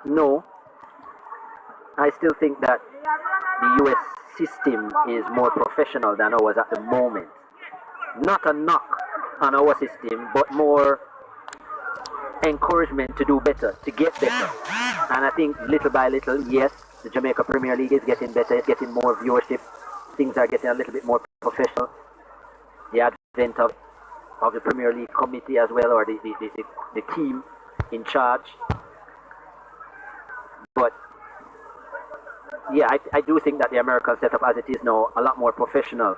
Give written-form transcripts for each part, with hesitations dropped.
No, I still think that the US system is more professional than ours at the moment. Not a knock on our system, but more encouragement to do better, to get better. And I think little by little, yes, the Jamaica Premier League is getting better, it's getting more viewership, things are getting a little bit more professional. The advent of the Premier League committee as well, or the team in charge. But yeah, I do think that the American setup as it is now a lot more professional.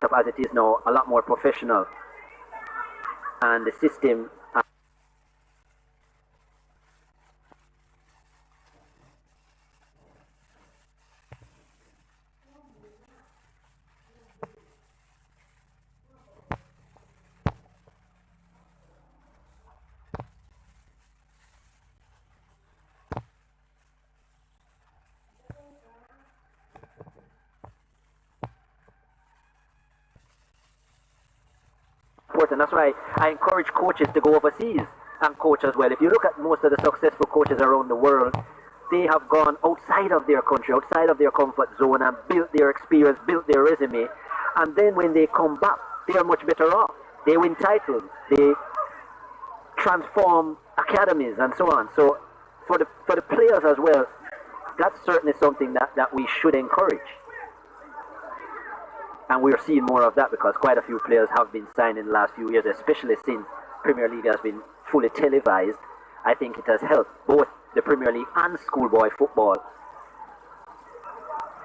And the system important. That's why I encourage coaches to go overseas and coach as well. If you look at most of the successful coaches around the world, they have gone outside of their country, outside of their comfort zone, and built their experience, built their resume. And then when they come back, they are much better off. They win titles, they transform academies and so on. So for the players as well, that's certainly something that we should encourage. And we're seeing more of that because quite a few players have been signed in the last few years, especially since Premier League has been fully televised. I think it has helped both the Premier League and schoolboy football.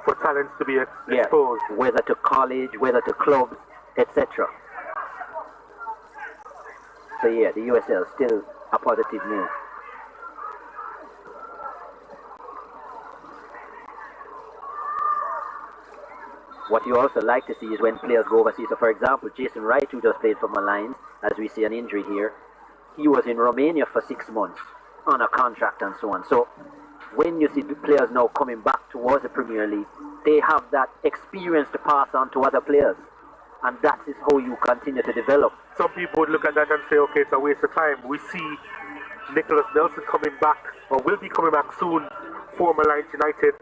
For talents to be exposed. Yeah, whether to college, whether to clubs, etc. So yeah, the USL is still a positive move. What you also like to see is when players go overseas. So for example, Jason Wright, who just played for my Lions, as we see an injury here, he was in Romania for 6 months on a contract and so on. So when you see the players now coming back towards the Premier League, they have that experience to pass on to other players. And that is how you continue to develop. Some people would look at that and say, okay, it's a waste of time. We see Nicholas Nelson coming back, or will be coming back soon, former Lions United,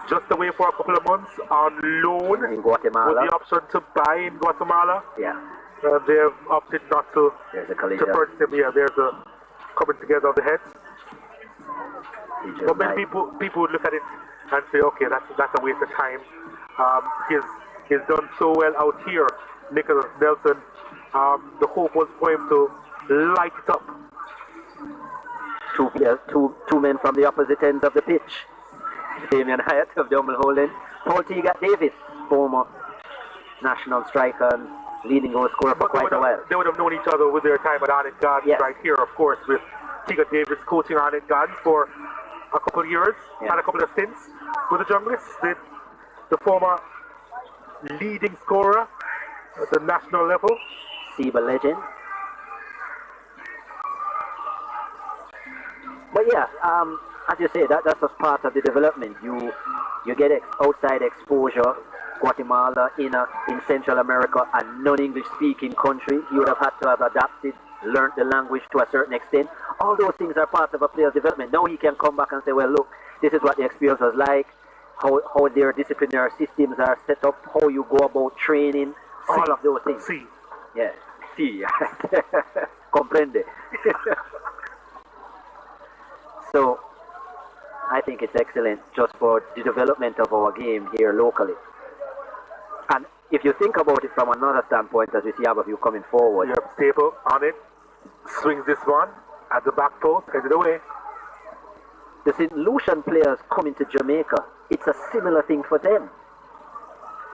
just away for a couple of months on loan in Guatemala, with the option to buy in Guatemala. Yeah. They have opted not to purchase him. Yeah, there's a coming together of the heads. But many people would look at it and say, okay, that's a waste of time. He's done so well out here, Nicholas Nelson. The hope was for him to light it up. Two men from the opposite ends of the pitch. Damien Hyatt of Dumble Holding, Paul Teagat Davis, former national striker and leading goal scorer for quite a while. They would have known each other with their time at Arnett Gardens, yes. Right here, of course, with Teagat Davis coaching Arnett Gardens for a couple of years, had a couple of stints with the Junglists, the former leading scorer at the national level. SEBA legend. But yeah, as you say, that's just part of the development. You get outside exposure. Guatemala in Central America, a non-English speaking country, you would have had to have adapted, learned the language to a certain extent. All those things are part of a player's development. Now he can come back and say, well, look, this is what the experience was like, how their disciplinary systems are set up, how you go about training, all of those things. Sí. Yeah, sí. Comprende. So, I think it's excellent just for the development of our game here locally. And if you think about it from another standpoint, as we see Aberview coming forward. You have Staple on it, swings this one at the back post, headed away. The St. Lucian players coming to Jamaica, it's a similar thing for them.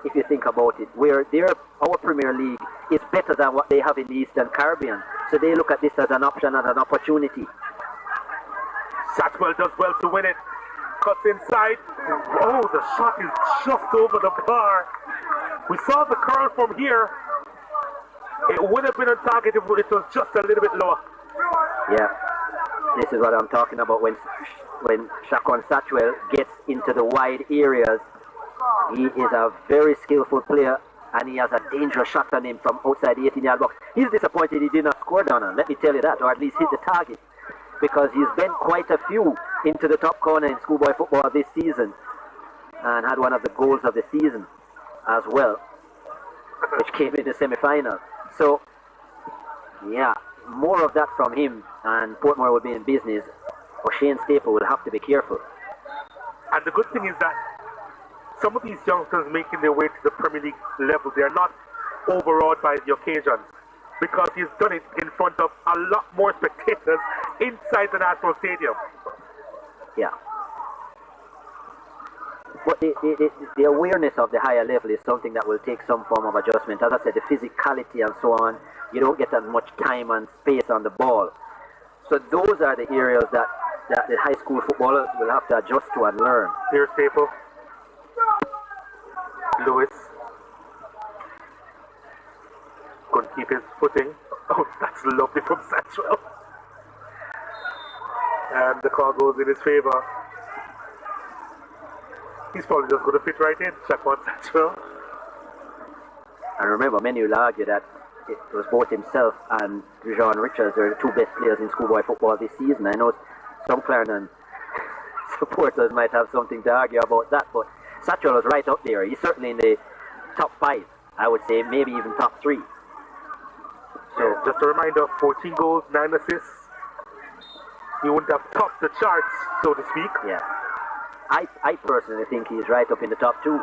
If you think about it, where our Premier League is better than what they have in the Eastern Caribbean. So they look at this as an option, as an opportunity. Satchwell does well to win it. Cuts inside. Oh, the shot is just over the bar. We saw the curl from here. It would have been on target if it was just a little bit lower. Yeah, this is what I'm talking about when Shakon Satchwell gets into the wide areas. He is a very skillful player and he has a dangerous shot on him from outside the 18-yard box. He's disappointed he did not score down on, let me tell you that, or at least hit the target. because he's bent quite a few into the top corner in schoolboy football this season and had one of the goals of the season as well, which came in the semi-final. So, yeah, more of that from him, and Portmore will be in business. O'Shane Staple will have to be careful. And the good thing is that some of these youngsters making their way to the Premier League level, they are not overawed by the occasion, because he's done it in front of a lot more spectators inside the National Stadium. Yeah. But the awareness of the higher level is something that will take some form of adjustment. As I said, the physicality and so on, you don't get as much time and space on the ball. So those are the areas that the high school footballers will have to adjust to and learn. Here's Staple. Lewis. Couldn't keep his footing. Oh, that's lovely from Satchwell. And the call goes in his favour. He's probably just going to fit right in, Shaquan Satchwell. And remember, many will argue that it was both himself and Jean Richards are the two best players in schoolboy football this season. I know some Clarendon supporters might have something to argue about that, but Satchwell was right up there. He's certainly in the top 5, I would say, maybe even top 3. So, just a reminder, 14 goals, 9 assists. He wouldn't have topped the charts, so to speak. Yeah. I personally think he's right up in the top 2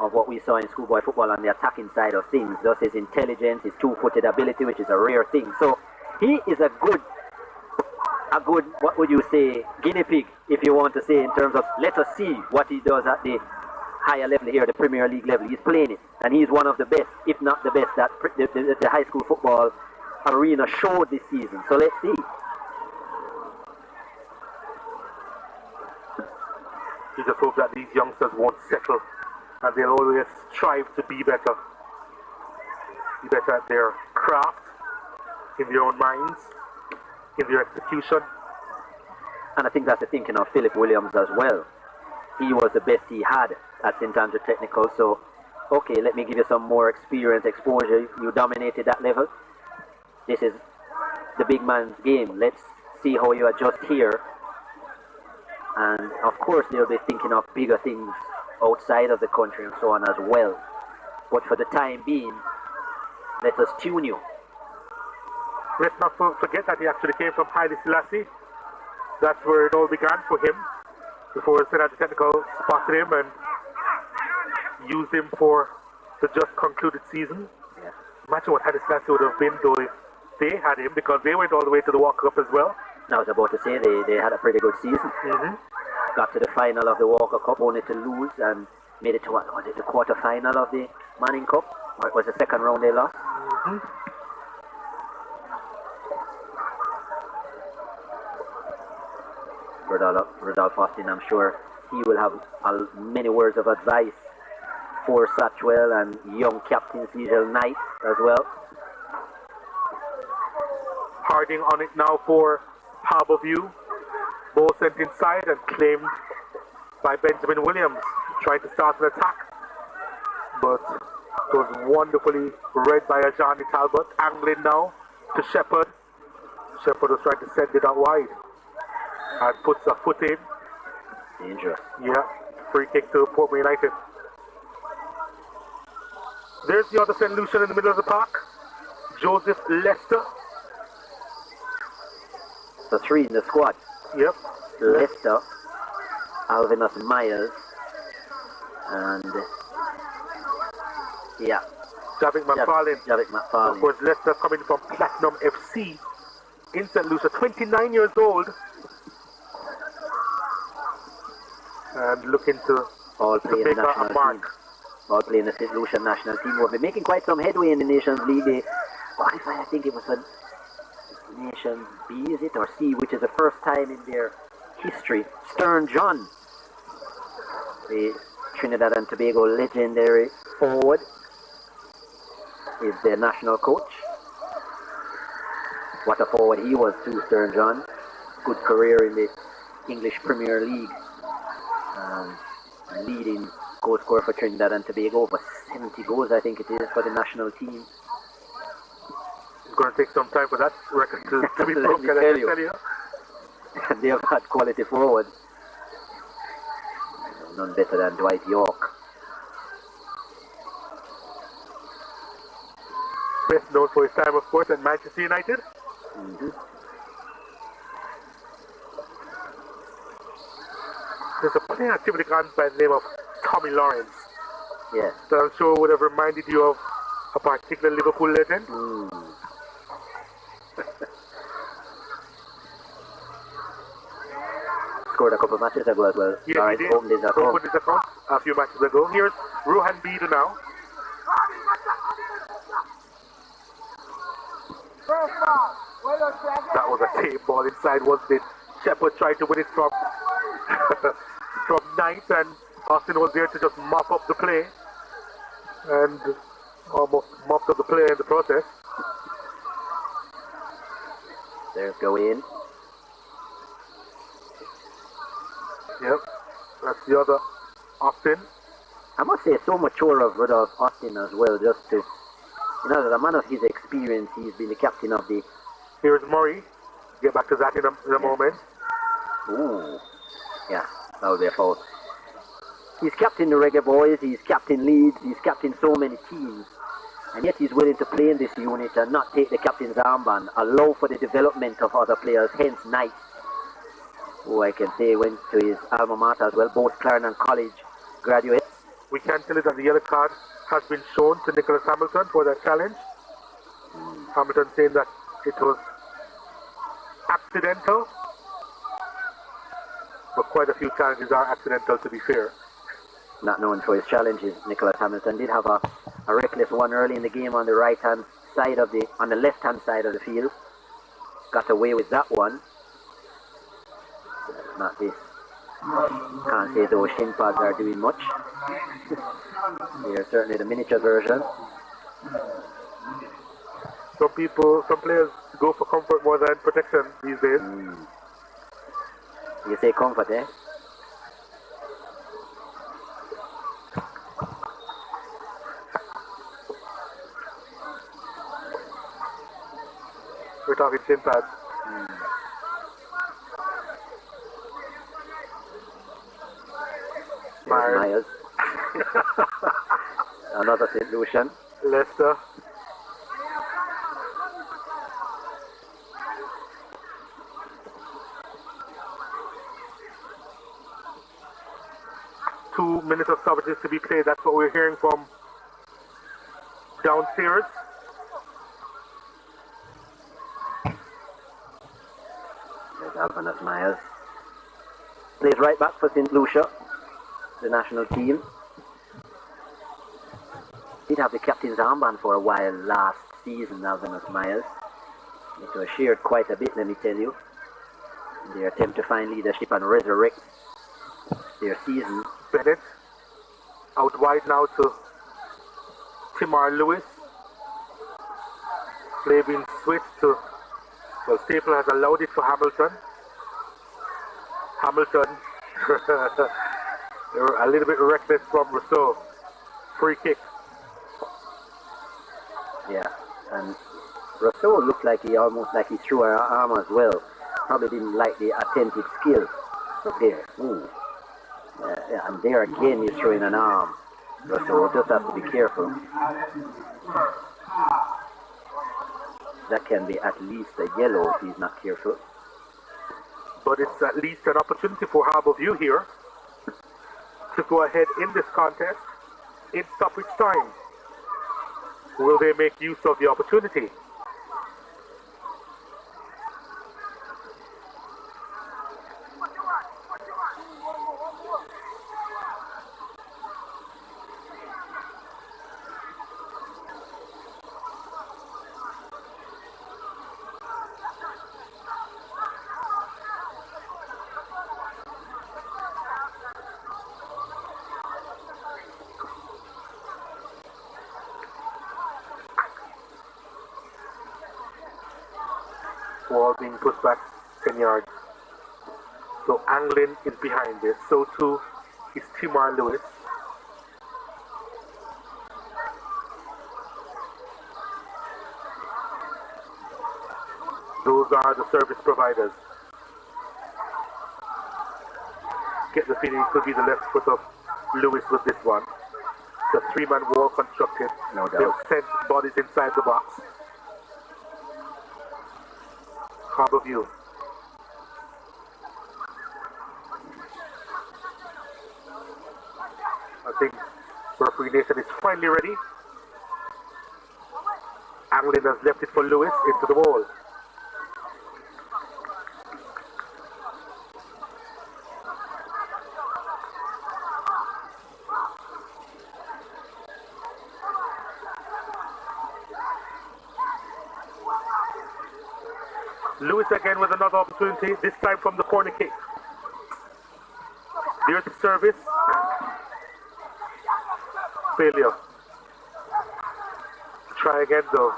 of what we saw in schoolboy football on the attacking side of things. Thus his intelligence, his two-footed ability, which is a rare thing. So he is a good, what would you say, guinea pig, if you want to say, in terms of let us see what he does at the higher level here, the Premier League level. He's playing it, and he's one of the best, if not the best, that the high school football arena showed this season. So let's see. You just hope that these youngsters won't settle, and they'll always strive to be better. Be better at their craft, in their own minds, in their execution. And I think that's the thinking of Philip Williams as well. He was the best he had at St. Andrew Technical, so okay, let me give you some more experience, exposure. You dominated that level. This is the big man's game. Let's see how you adjust here. And of course they'll be thinking of bigger things outside of the country and so on as well. But for the time being, let us tune you. Let's not forget that he actually came from Haile Selassie. That's where it all began for him. Before St. Andrew Technical spotted him and used him for the just concluded season. Yeah. Imagine what Haile Selassie would have been though if they had him, because they went all the way to the Walker Cup as well. I was about to say they had a pretty good season. Got to the final of the Walker Cup only to lose, and made it to what was it, the quarter final of the Manning Cup, or it was the second round they lost. Rodolphe Austin, I'm sure he will have many words of advice for Satchwell and young captain Cecil Knight as well. Harding on it now for Harbourview. Ball sent inside and claimed by Benjamin Williams, trying to start an attack. But it was wonderfully read by Ajani Talbot. Angling now to Shepherd. Shepherd was trying to send it out wide and puts a foot in. Dangerous. Yeah, free kick to Portmore United. There's the other St. Lucian in the middle of the park. Joseph Lester. The 3 in the squad. Yep. Lester, Alvinus Myers, and yeah, Javik McFarlane. Javik McFarlane. Of course, Lester coming from Platinum FC in St. Lucia, 29 years old, and looking to make a mark. All playing the St. Lucia national team. We've been making quite some headway in the Nations League. They qualified, I think it was a Nation B, is it, or C, which is the first time in their history. Stern John, the Trinidad and Tobago legendary forward, is their national coach. What a forward he was too, Stern John. Good career in the English Premier League. Leading goal scorer for Trinidad and Tobago, over 70 goals I think it is for the national team. It's going to take some time for that record to be broken, I tell you. They have got quality forwards. None better than Dwight York. Best known for his time, of course, at Manchester United. There's a player activity gone by the name of Tommy Lawrence. Yes. That I'm sure would have reminded you of a particular Liverpool legend. Scored a couple of matches ago as well. Yeah, Lawrence he did. opened his account. Opened his account a few matches ago. Here's Rohan Beeder now. That was a tape ball inside, wasn't it? Shepard tried to win it from from ninth, and Austin was there to just mop up the play, and almost mopped up the play in the process. There's Gawain. Yep, that's the other Austin. I must say, so mature of Rudolph Austin as well, just to, you know, the man of his experience, he's been the captain of the... Here's Murray. Get back to that in a moment. Ooh. Yeah, that would be a foul. He's captain the Reggae Boys, he's captain Leeds, he's captain so many teams. And yet he's willing to play in this unit and not take the captain's armband, allow for the development of other players, hence Knight, who I can say went to his alma mater as well, both Clarendon College graduates. We can tell you that the yellow card has been shown to Nicholas Hamilton for that challenge. Hamilton saying that it was accidental, but quite a few challenges are accidental, to be fair. Not known for his challenges, Nicholas Hamilton did have a reckless one early in the game on the right-hand side of on the left-hand side of the field. Got away with that one. Not this. Can't say those shin pads are doing much. They are certainly the miniature version. Some players go for comfort more than protection these days. You say comfort, eh? We're talking shin pads. Myers. Another St. Lucian. Leicester. Two minutes of stoppages to be played. That's what we're hearing from downstairs. There's Alphonsus Myers. Plays right back for St. Lucia, the national team. Did have the captain's armband for a while last season, Alphonsus Myers. It was shared quite a bit, let me tell you, in their attempt to find leadership and resurrect their season. Bennett out wide now to Timar Lewis. Play being switched to, well, Staple has allowed it for Hamilton. Hamilton, they were a little bit reckless from Rousseau. Free kick. Yeah, and Rousseau looked like almost like he threw her arm as well. Probably didn't like the attempted skill. So there, ooh. And there again he's throwing an arm. Rousseau just has to be careful. That can be at least a yellow if he's not careful. But it's at least an opportunity for Harbour View here to go ahead in this contest in stoppage time. Will they make use of the opportunity? Ball being pushed back 10 yards. So Anglin is behind this. So too is Timar Lewis. Those are the service providers. get the feeling it could be the left foot of Lewis with this one. The three-man wall constructed. No doubt. They've sent bodies inside the box. Harbour view. I think referee Nation is finally ready. Anglin has left it for Lewis into the wall. Lewis again with another opportunity, this time from the corner kick. There's the service. Failure. Try again though.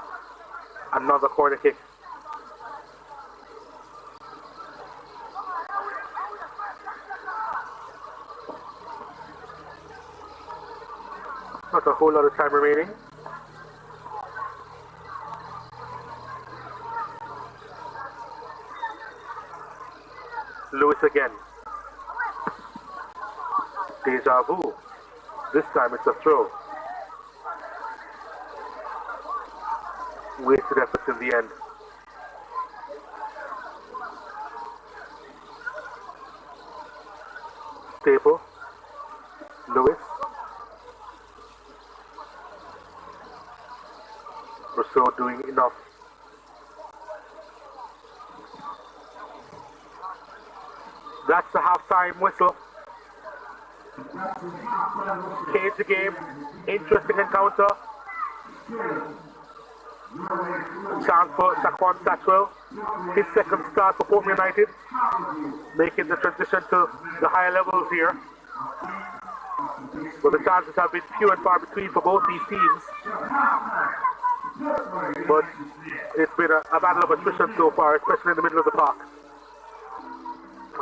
Another corner kick. Not a whole lot of time remaining. Lewis again. Deja vu. This time it's a throw. Wasted efforts in the end. Staple. Lewis. Rousseau doing enough. That's the half-time whistle. Cage the game. Interesting encounter. Chance for Shaquan Satchwell. His second start for Portmore United. Making the transition to the higher levels here. But the chances have been few and far between for both these teams. But it's been a battle of attrition so far, especially in the middle of the park.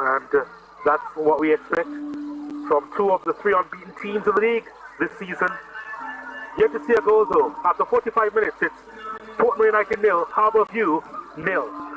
And that's what we expect from two of the three unbeaten teams in the league this season. Yet to see a goal though. After 45 minutes, it's Portmore United 0, Harbour View 0.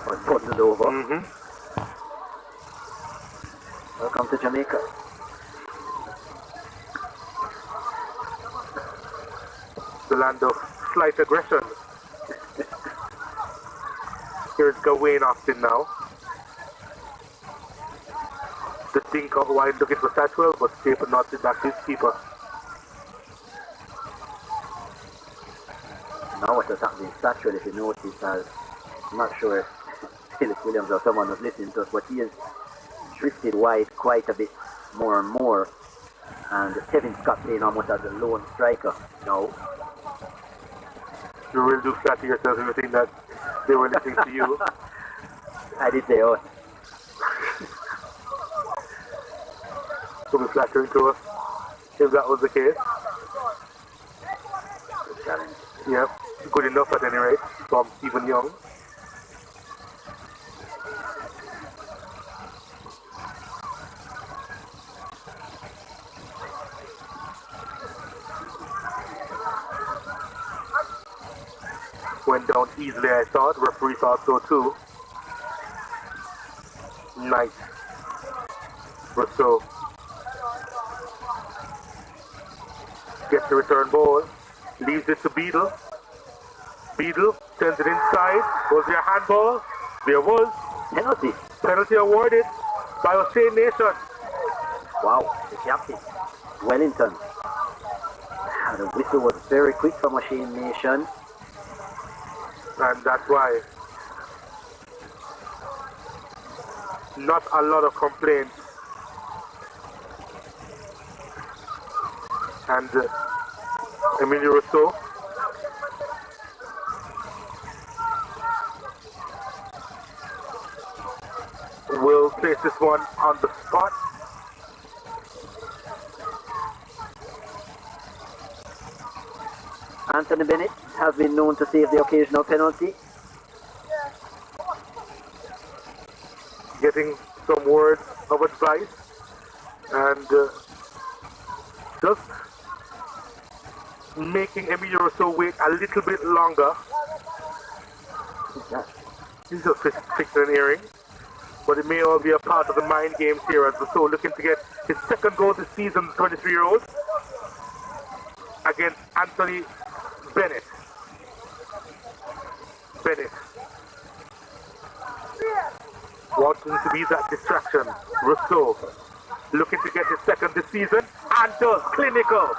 was bundled over. Mm-hmm. Welcome to Jamaica. The land of slight aggression. Here's Gawain Austin now. The dink out wide looking for Satchwell, but Staple knocks it back to his keeper. Now what has happened in Satchwell, if you notice, I'm not sure if Philip Williams or someone was listening to us, but he has drifted wide quite a bit more and more. And Kevin Scott playing almost as a lone striker now. You really do flatter yourself if you think that they were listening to you. I did say, oh. To be flattering to us, if that was the case. Good challenge. Yeah, good enough at any rate from Stephen Young. Went down easily, I thought. Referee thought so too. Nice. Rousseau gets the return ball, leaves it to Beadle. Beadle sends it inside. Was there a handball? There was. Penalty. Penalty awarded by O'Shea Nation. Wow, the captain. Wellington. And the whistle was very quick from O'Shea Nation. And that's why not a lot of complaints. And Emilio Rousseau will place this one on the spot. Anthony Bennett has been known to save the occasional penalty. Getting some words of advice and just making Emilio Rousseau wait a little bit longer. He's just fixing an earring, but it may all be a part of the mind games here as Rousseau looking to get his second goal this season, 23-year-old, against Anthony Bennett. Wanting to be that distraction. Rousseau looking to get his second this season and does. Clinical.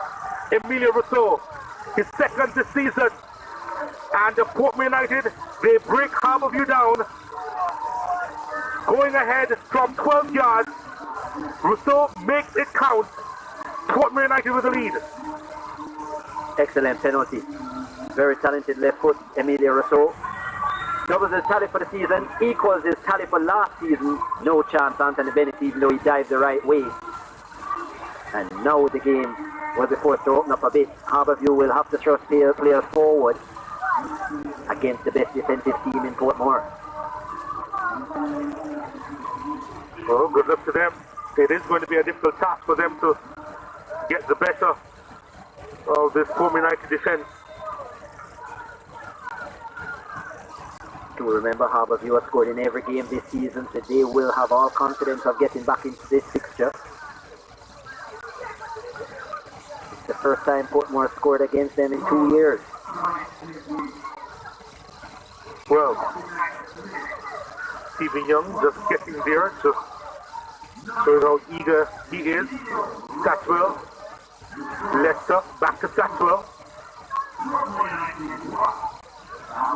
Emilio Rousseau, his second this season. And the Portmore United, they break Harbour down. Going ahead from 12 yards. Rousseau makes it count. Portmore United with the lead. Excellent penalty. Very talented left foot, Emilio Rousseau. Doubles his tally for the season, equals his tally for last season. No chance, Anthony Bennett, even though he dived the right way. And now the game will be forced to open up a bit. Harbourview will have to thrust players forward against the best defensive team in Portmore. Well, good luck to them. It is going to be a difficult task for them to get the better of this Portmore United defense. To remember, Harbourview has scored in every game this season, so they will have all confidence of getting back into this fixture. It's the first time Portmore scored against them in 2 years. Well, Stephen Young just getting there, just showing how eager he is. Satchwell, Lester, back to Satchwell.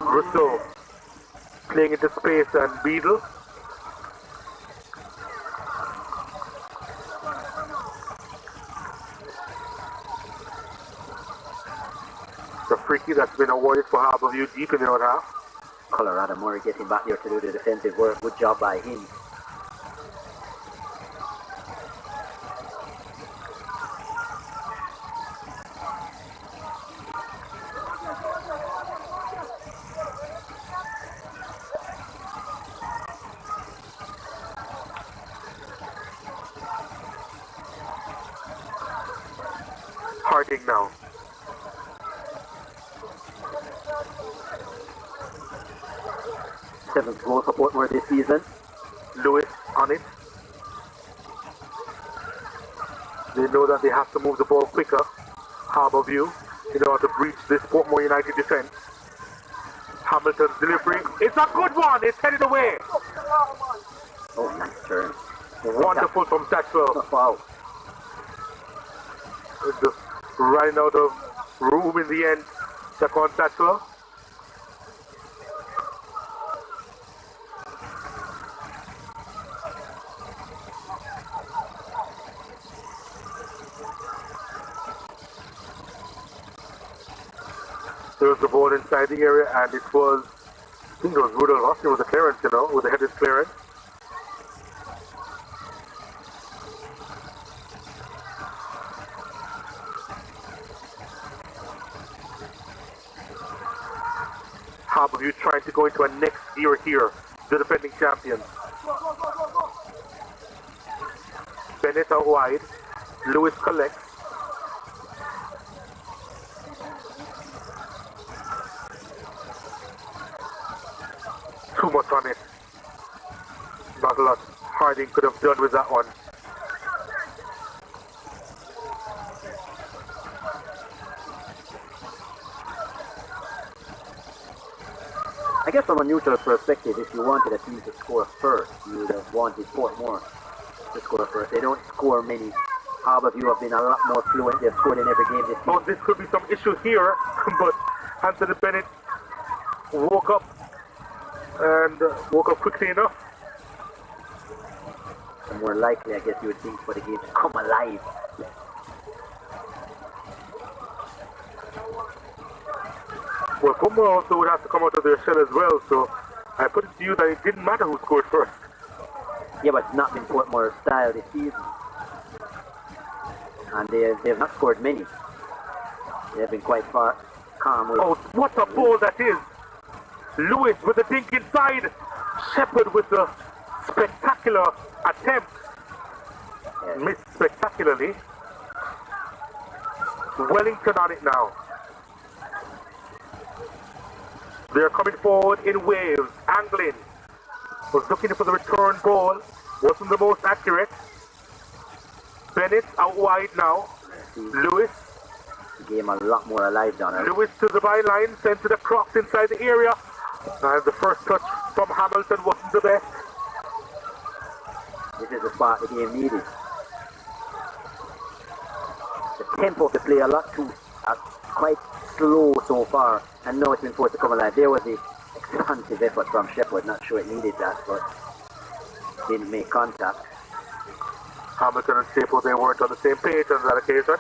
Rousseau playing into space and Beadle. The free kick that's been awarded for Harbourview deep in their own half. Colorado Murray getting back there to do the defensive work. Good job by him. Harding now. 7th goal for Portmore this season. Lewis on it. They know that they have to move the ball quicker. Harbour View in order to breach this Portmore United defense. Hamilton's delivery. It's a good one. It's headed away. Oh, nice turn. Wonderful from Satchwell. Wow. It's just running out of room in the end. Second Satchwell. There was the ball inside the area, and it was, I think it was Rudolph Austin with the clearance, you know, with the headed clearance. Harbour View trying to go into a next gear here, the defending champions. Bennett out wide, Lewis collects. Too much on it. Not a lot Harding could have done with that one. I guess from a neutral perspective, if you wanted a team to score first, you would have wanted Portmore to score first. They don't score many. Harbour View have been a lot more fluent. They've scored in every game this season. Oh, this could be some issue here, but Anthony Bennett woke up quickly enough. And more likely, I guess you would think, for the game to come alive. Well, Portmore also would have to come out of their shell as well, so I put it to you that it didn't matter who scored first. Yeah, but it's not been Portmore's style this season. And they've not scored many. They've been quite far calm with. Oh, what a ball that is! Lewis with the dink inside. Shepherd with the spectacular attempt. Yes. Missed spectacularly. Wellington on it now. They're coming forward in waves. Angling. Was looking for the return ball. Wasn't the most accurate. Bennett out wide now. Lewis. The game a lot more alive down there. Lewis to the byline. Sent to the cross inside the area. And the first touch from Hamilton wasn't the best. This is the spot the game needed. The tempo of the play a lot too, quite slow so far, and now it's been forced to come alive. There was the expansive effort from Shepherd. Not sure it needed that, but didn't make contact. Hamilton and Staple, they weren't on the same page on that occasion.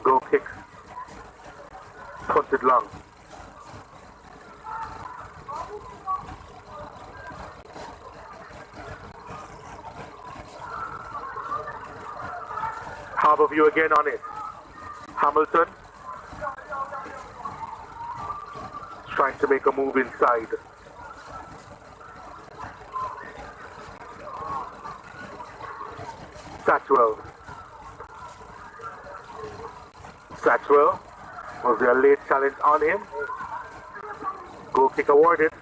Goal kick. Punted long. Harbour View again on it. Hamilton trying to make a move inside. Satchwell. Satchwell. Was there a late challenge on him? Goal kick awarded.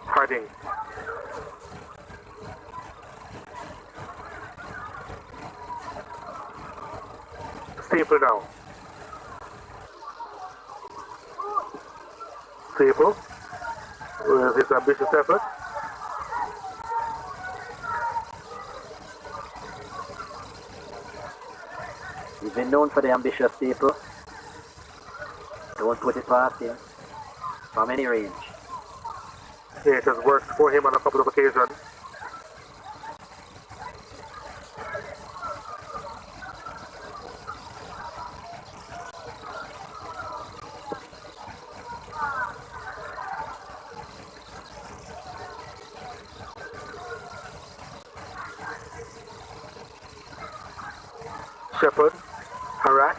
Harding. Staple now. Staple with his ambitious effort. He's been known for the ambitious Staple. Don't put it past him from any range. Yeah, it has worked for him on a couple of occasions. Shepherd harassed.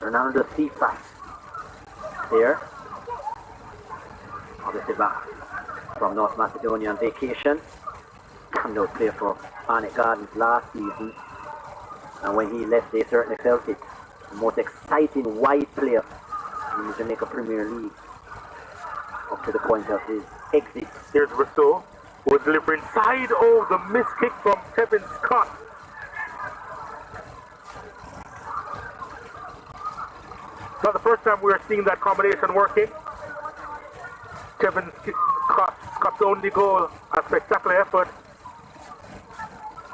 Ronaldo sepak there. Obviously back from North Macedonia on vacation. No player for Barnet Gardens last season. And when he left, they certainly felt it. The most exciting wide player in the Jamaica Premier League up to the point of his exit. Here's Rousseau, who was delivering inside. Oh, the missed kick from Kevin Scott. Not the first time we are seeing that combination working. Kevin Scott's only goal, a spectacular effort,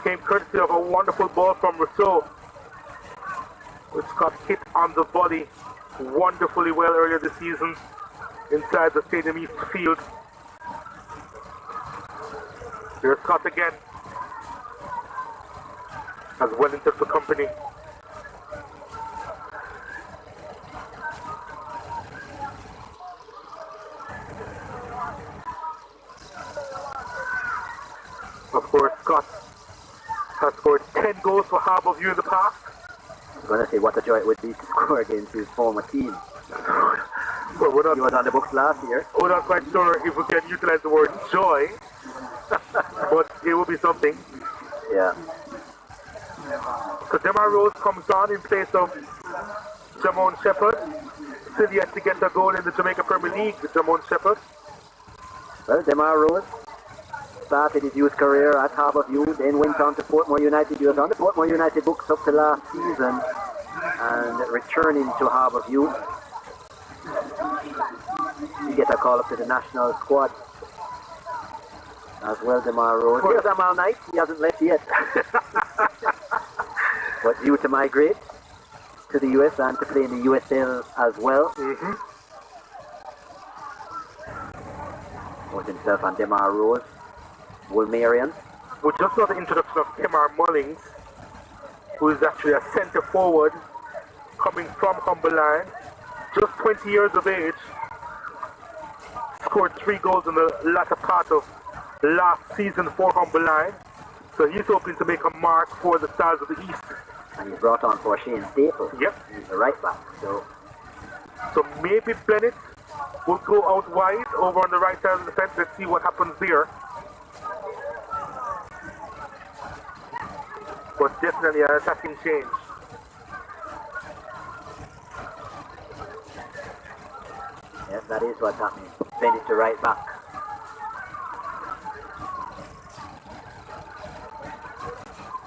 came courtesy of a wonderful ball from Rousseau, which Scott hit on the body wonderfully well earlier this season inside the Stadium East field. Here's Scott again, as Wellington for company. Of course, Scott has scored 10 goals for Harbourview in the past. I was going to say what a joy it would be to score against his former team. Well, he was on the books last year. We're not quite sure if we can utilize the word joy, but it will be something. Yeah. So Demar Rose comes on in place of Jamon Shepherd. Still yet to get a goal in the Jamaica Premier League, Jamon Shepherd. Well, Demar Rose started his youth career at Harbourview, then went on to Portmore United. He was on the Portmore United books up to last season and returning to Harbourview. He get a call up to the national squad as well, Demar Rose. Here's Amal Knight, he hasn't left yet. But due to migrate to the US and to play in the USL as well. Both himself and Demar Rose. Wolmerian. We just saw the introduction of Kemar Mullings, who is actually a centre forward coming from Humberline, just 20 years of age, scored 3 goals in the latter part of last season for Humberline, so he's hoping to make a mark for the Stars of the East. And he's brought on for Shane Staples. Yep. He's the right back, so maybe Bennett will go out wide over on the right side of the fence. Let's see what happens there. But definitely an attacking change. Yes, that is what's happening. Bennett to right back.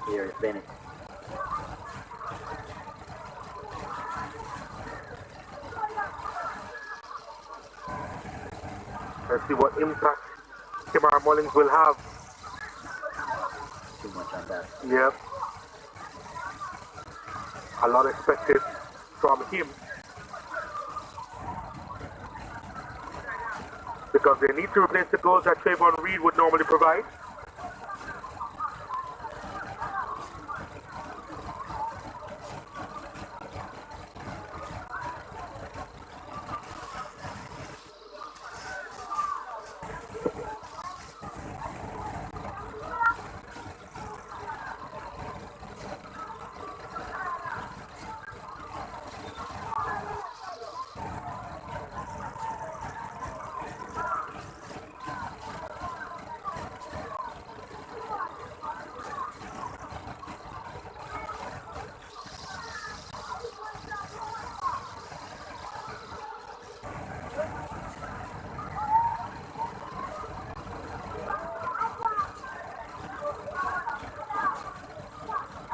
Here is Bennett. Let's see what impact Kemar Mullings will have. Too much on that. Yep. A lot expected from him, because they need to replace the goals that Trayvon Reed would normally provide.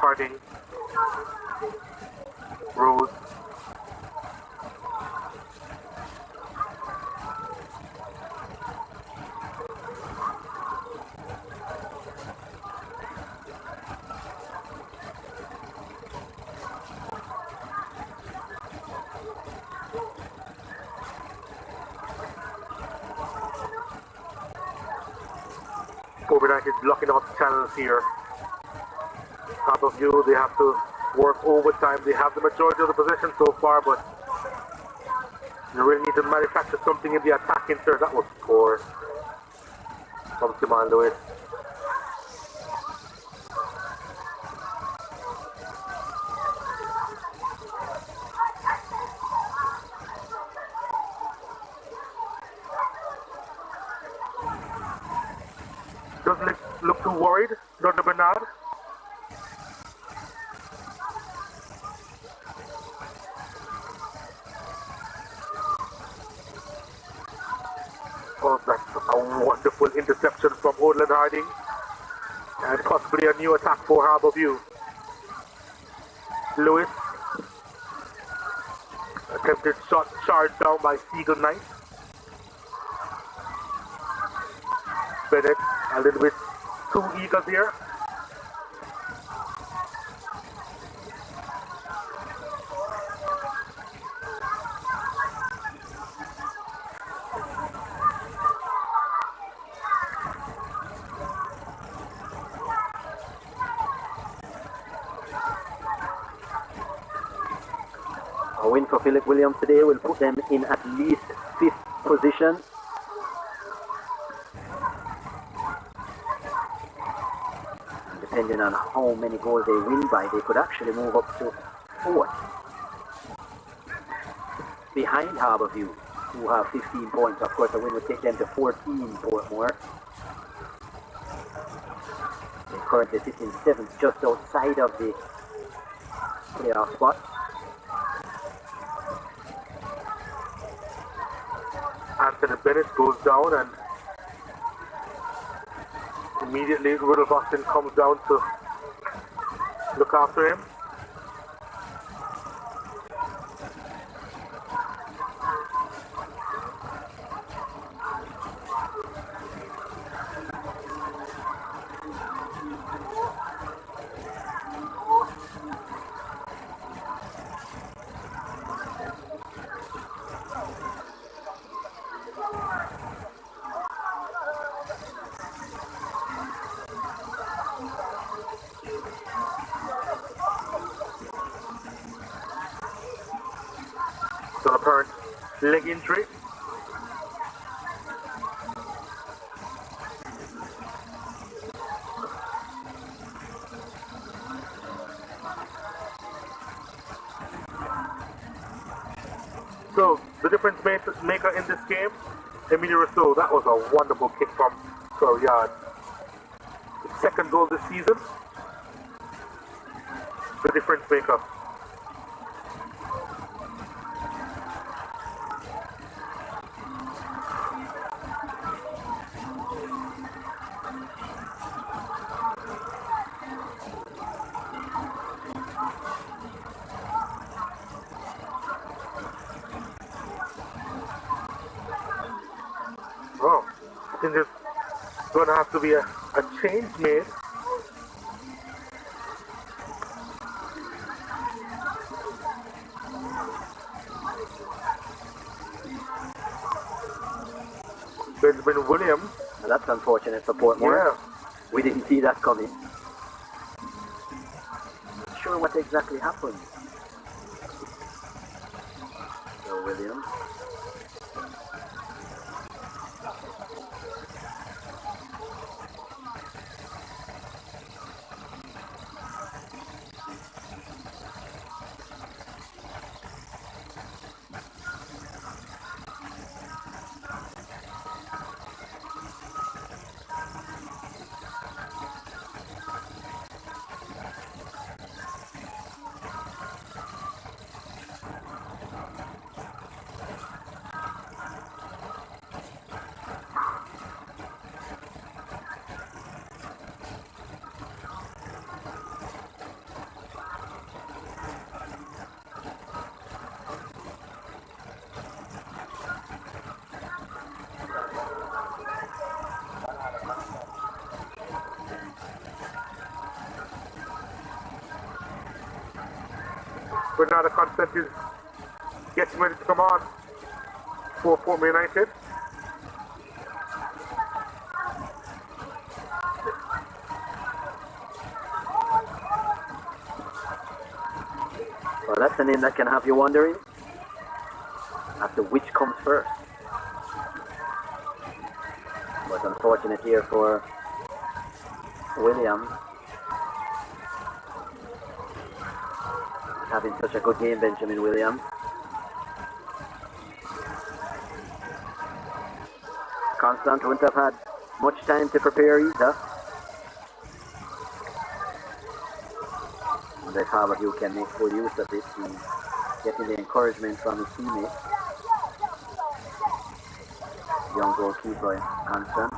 Harding, Rose, Kobe United blocking off the channels here. Harbourview, they have to work overtime. They have the majority of the possession so far, but they really need to manufacture something in the attacking third. That was poor from Simon Lewis. Doesn't look too worried, Dr. Bernard. Oh, that's a wonderful interception from Odland Harding. And possibly a new attack for Harbour View. Lewis. Attempted shot charged down by Seagull Knight. Bennett a little bit too eager here. A win for Philip Williams today will put them in at least 5th position. And depending on how many goals they win by, they could actually move up to 4th. Behind Harbour View, who have 15 points. Of course, a win would take them to 14, Portmore. They currently sit in 7th, just outside of the playoff spot. Anthony Bennett goes down and immediately Rudolph Austin comes down to look after him. So apparent leg injury. So the difference maker in this game, Emilio Rousseau, that was a wonderful kick from 12 yards. The second goal this season, the difference maker. Oh, I think there's going to have to be a change made. Benjamin Williams. Now that's unfortunate for Portmore. Yeah. We didn't see that coming. Not sure what exactly happened. So Williams. Bernardo Constant is getting ready to come on for Portmore United. Well, that's a name that can have you wondering as to which comes first. But unfortunate here for Williams. Having such a good game, Benjamin Williams. Constant wouldn't have had much time to prepare either. And if Herbour can make full use of it, he's getting the encouragement from his teammates. Young goalkeeper, Constant.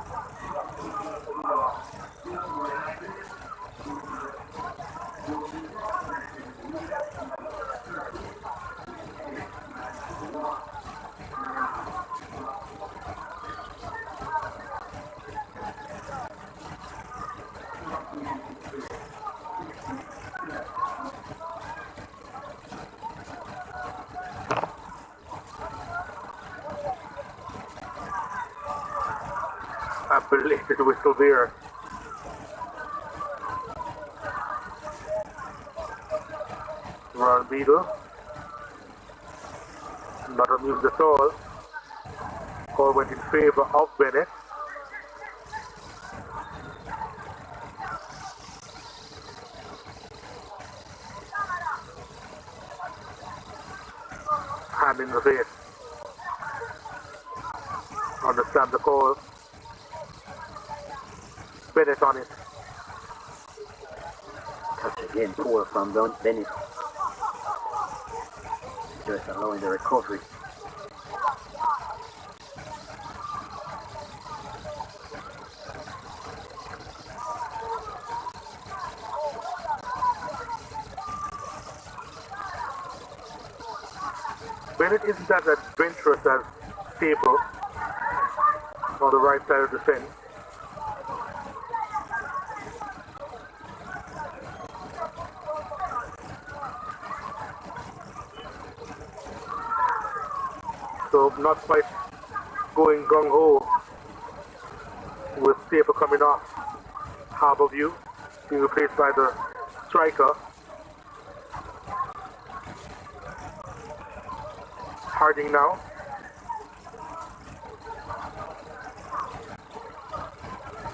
A belated whistle there. Ron Beadle. Not amused at all. Call went in favor of Bennett. Hand in the face. Understand the call. Bennett on it. Touch again, poor from Bennett. Just allowing the recovery. Bennett isn't as adventurous as Staple on the right side of the fence. So not quite going gung-ho with Staple coming off Harbour View, being replaced by the striker. Harding now.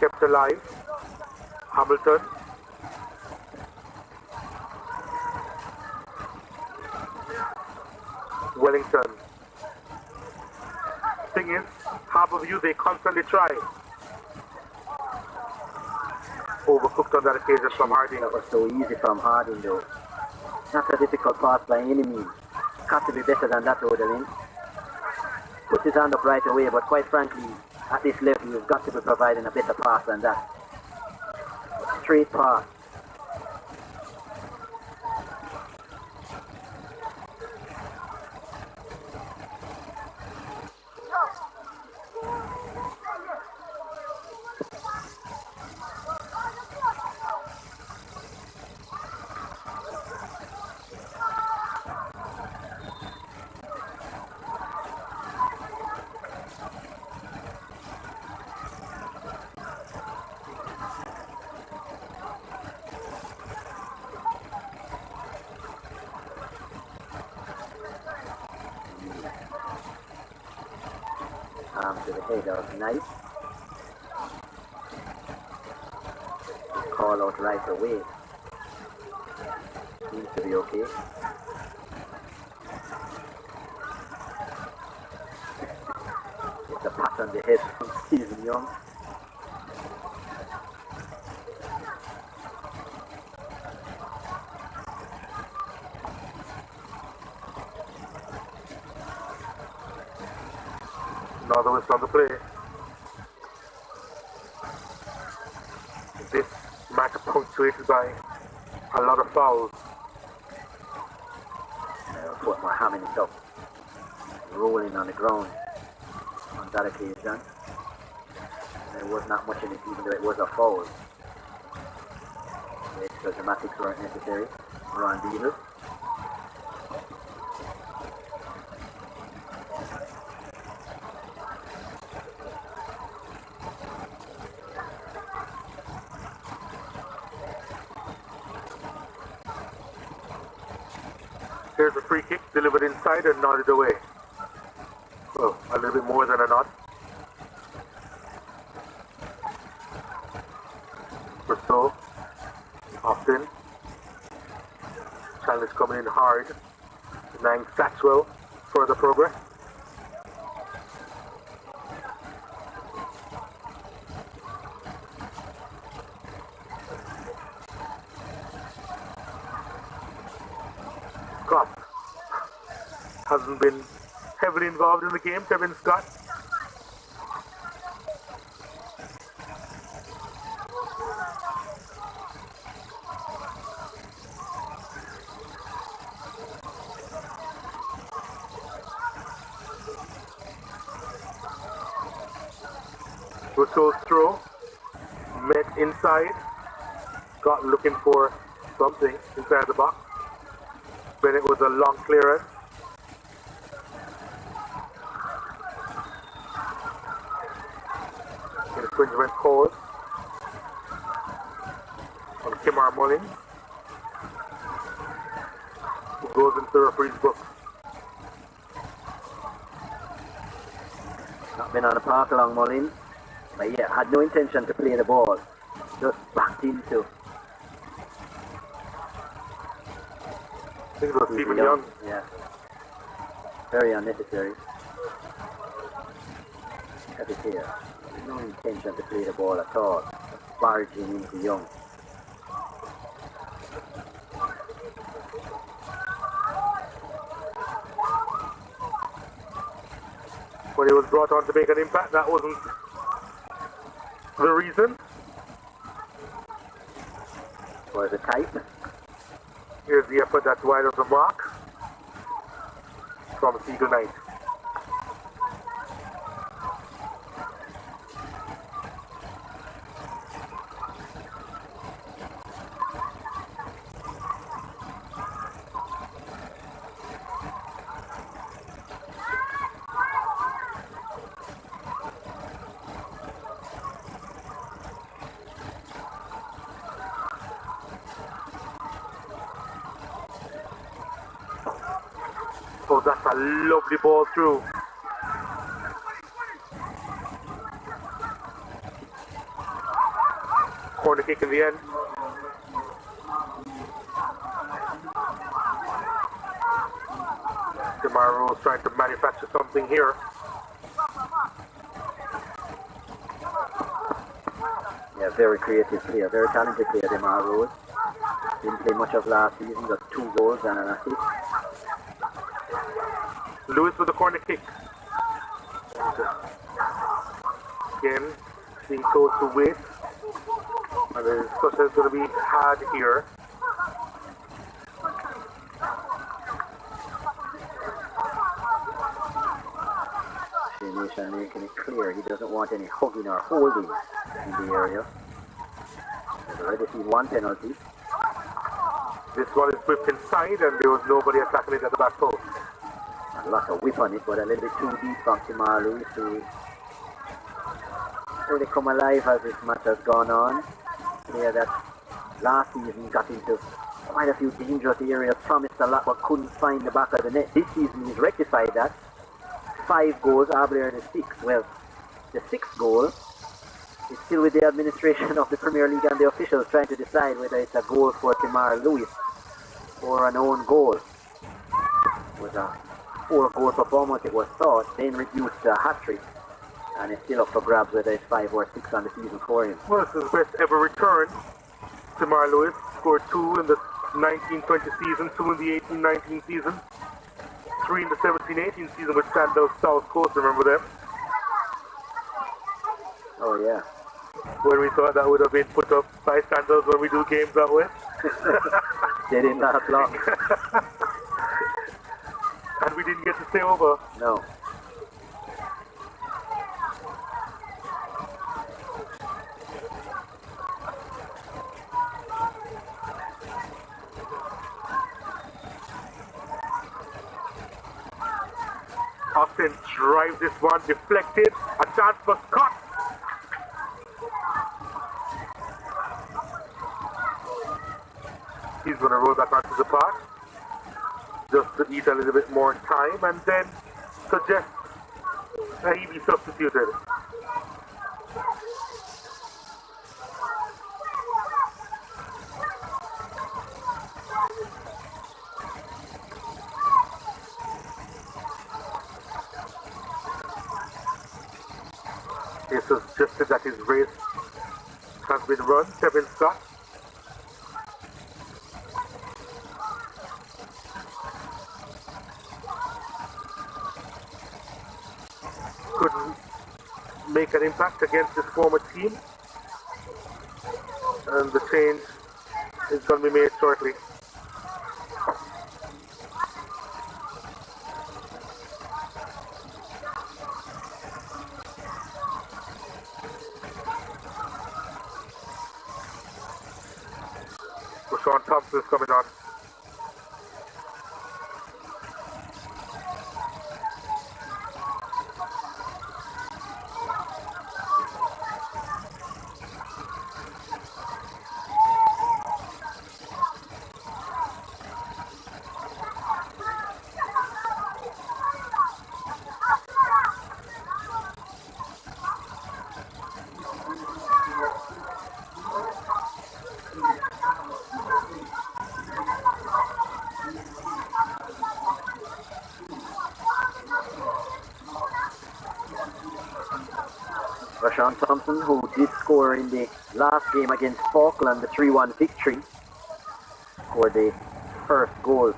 Kept alive. Hamilton. Wellington. Thing is, Harbour View, they constantly try. Overcooked on that occasion from Harding. That was so easy from Harding though. Not a difficult pass by any means. Got to be better than that, Odelin. Puts his hand up right away, but quite frankly, at this level, you've got to be providing a better pass than that. Straight pass. To the head of Knight. Call out right away. Seems to be okay. It's a pat on the head from Stephen Young. Another whistle on the play. This match punctuated by a lot of fouls. Portmore hamming it up, rolling on the ground on that occasion. There was not much in it, even though it was a foul. The extra dramatics weren't necessary. Ron Beadle. Here's a free kick delivered inside and nodded away. Oh, a little bit more than a nod. So often challenge coming in hard, denying Satchwell further progress. Scott hasn't been heavily involved in the game. Kevin Scott. Russell's throw, met inside, Scott looking for something inside the box. Bennett with a long clearance. Infringement called on Kimar Mullins, who goes into the referee's book. Not been on the park along Mullins. But yeah, had no intention to play the ball. Just backed into. I think it was Stephen Young. Yeah. Very unnecessary. Have it here. No intention to play the ball at all. Just barging into Young. When he was brought on to make an impact, that wasn't the reason. Was it tight? Here's the effort that's wide of the mark from Seagull Knight. Oh, that's a lovely ball through. Corner kick in the end. Tomorrow is trying to manufacture something here. Yeah, very creative player, very talented player, Demar Rose. Didn't play much of last season, got 2 goals and an assist. Lewis with the corner kick. Again, being told to wait. And the discussion is going to be had here. Nation making it clear he doesn't want any hugging or holding in the area. He's already seen 1 penalty. This one is whipped inside and there was nobody attacking it at the back post. Lots of whip on it, but a little bit too deep from Timar Lewis to really come alive as this match has gone on. Yeah, that last season got into quite a few dangerous areas, promised a lot but couldn't find the back of the net. This season he's rectified that. 5 goals, Abler the 6th. Well, the 6th goal is still with the administration of the Premier League and the officials trying to decide whether it's a goal for Timar Lewis or an own goal. It was a 4-goal performance, it was thought, then reduced to a hat-trick, and it's still up for grabs whether it's 5 or 6 on the season for him. Well, this is his best ever return. Timar Lewis scored 2 in the 19-20 season, 2 in the 18-19 season, 3 in the 17-18 season with Sandals South Coast, remember them? Oh yeah. When we thought that would have been put up by Sandals when we do games that way. They didn't last long. And we didn't get to stay over. No. Austin drives this one, deflected, a chance for Scott. He's going to roll that back to the park. just to eat a little bit more time and then suggest that he be substituted. He suggested that his race has been run, Kevin Scott. Couldn't make an impact against his former team, and the change is going to be made shortly. Sean Thompson is coming on. Rashawn Thompson, who did score in the last game against Falkland, the 3-1 victory, scored the first goal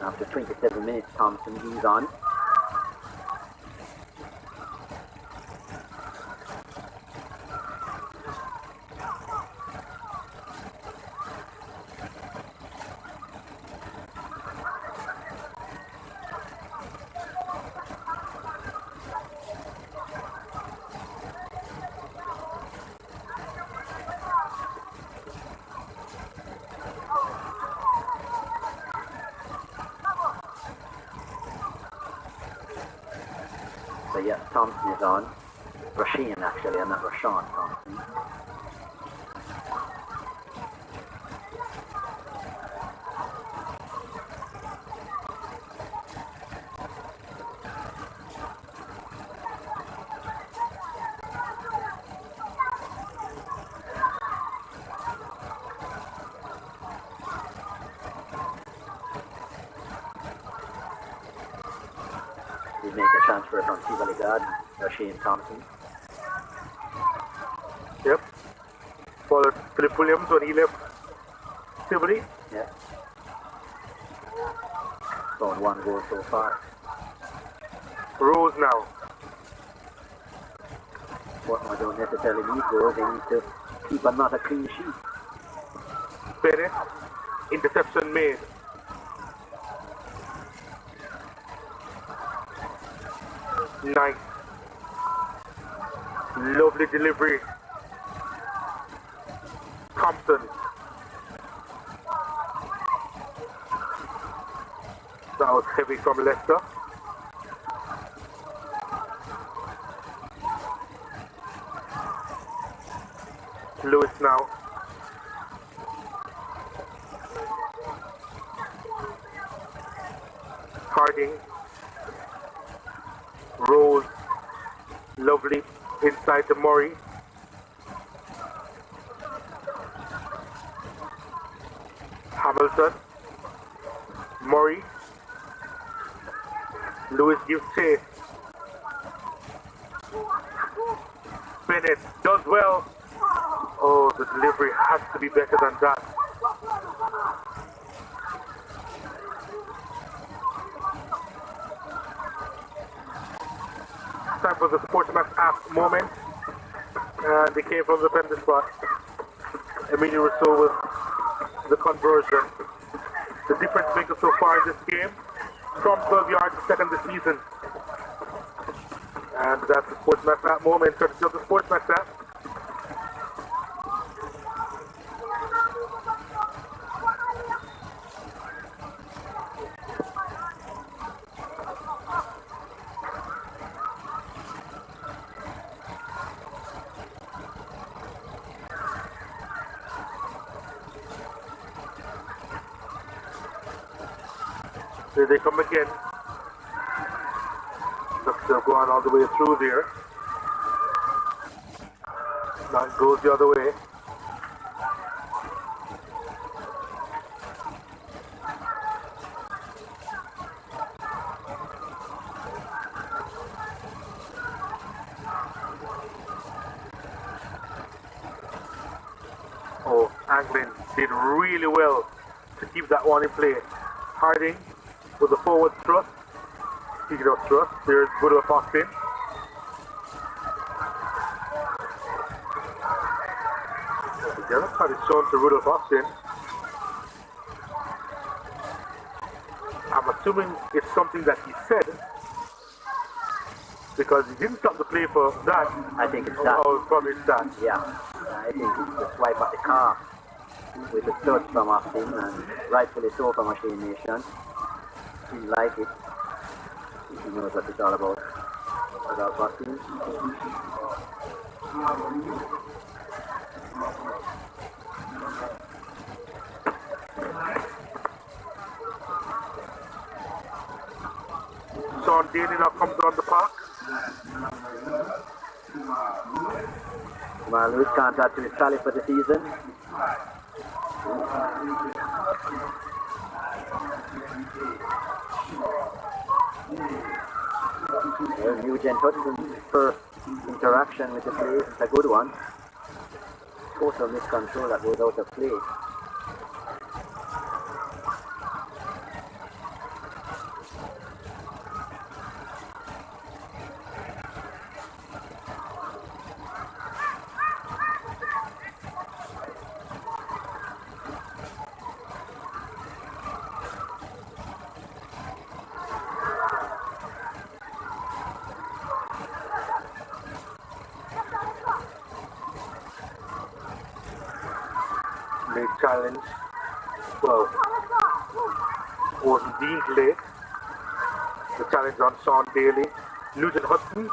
after 27 minutes. Thompson, he's on. So yeah, Thompson is on. Rashean actually, and not Rashawn Thompson. He make a transfer from Tivoli Garden, Rashean Thompson. Yep. Followed Philip Williams when he left Tivoli. Yeah. Scored one goal so far. Rose now. Portmore don't necessarily need goals, they need to keep another clean sheet. Bennett. Interception made. Nice. Lovely delivery. Thompson. That was heavy from Leicester. Lewis now. Harding. Rose. Lovely. Inside to Murray. Hamilton. Murray. Lewis gives chase. Bennett does well. Oh, the delivery has to be better than that. Time for the Sportsman app moment. They came from the penalty spot. Emilio Rousseau with the conversion. The difference maker so far in this game, from 12 yards, second this season. And that's the Sportsman app moment. Courtesy of the Sportsman app. Here they come again. They're going all the way through there. Now it goes the other way. Oh, Anglin did really well to keep that one in play. Harding with the forward thrust. Speaking of thrust, there's Rudolph Austin. The yellow card is shown to Rudolph Austin. I'm assuming it's something that he said because he didn't stop the play for that. I think it's that. Oh, probably it's that. Yeah, I think it's the swipe at the car with the touch from Austin, and rightfully so from Machine Nation. He like it. He knows what it's all about. About Austin. Sean Daly now comes on the park. Well, Lewis can't add to his tally for the season. Well, Nugent Hudson's first interaction with the play is a good one. Total miscontrol that goes out of play. Late challenge. Well, wasn't deemed late. The challenge on Sean Daly. Nugent Hudson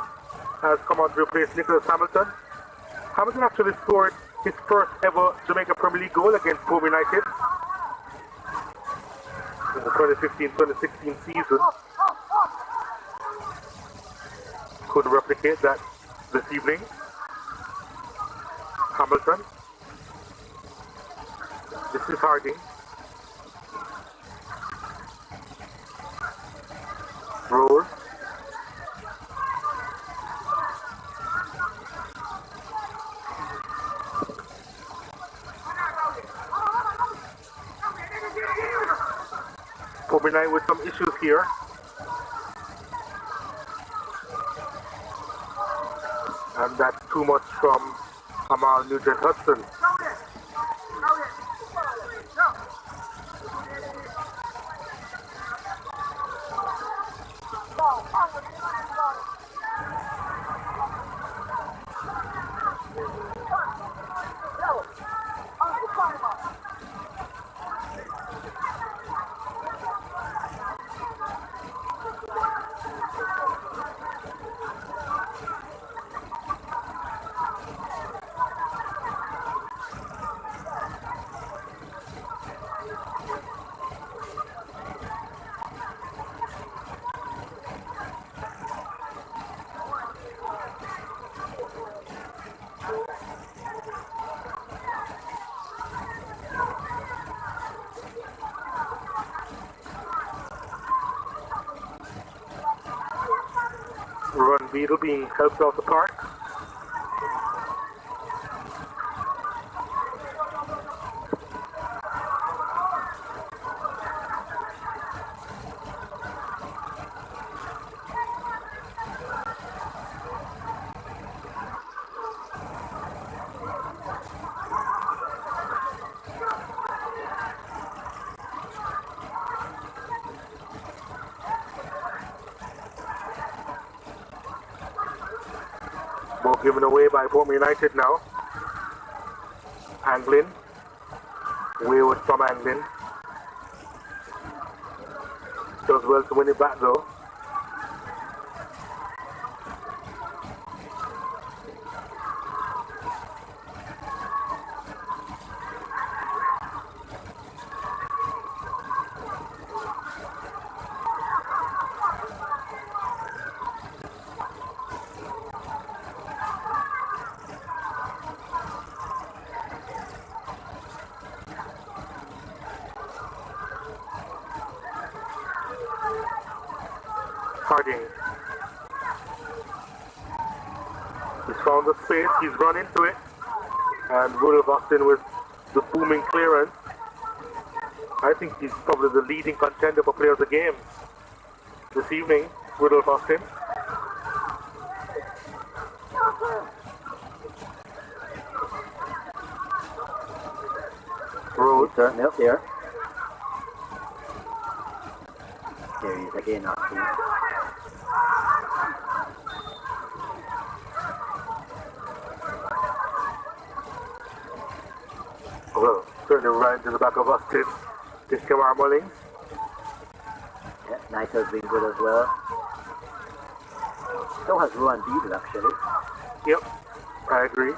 has come on to replace Nicholas Hamilton. Hamilton actually scored his first ever Jamaica Premier League goal against Portmore United in the 2015-2016 season. Couldn't replicate that this evening. Hamilton. This is Harding. Roll. Portmore with some issues here. And that's too much from Amal Nugent Hudson. Run Beetle being helped off the park. Ball given away by Portmore United now. Anglin. Wayward from Anglin. Does well to win it back though. Harding. He's found the space, he's run into it, and Rudolph Austin with the booming clearance. I think he's probably the leading contender for player of the game this evening, Rudolph Austin. Rose. Certainly up there. There he is again, Austin. Well, certainly right to the back of Austin. This Kamar Mullings. Yeah, Knight has been good as well. So has Rowan Beadle actually. Yep, I agree.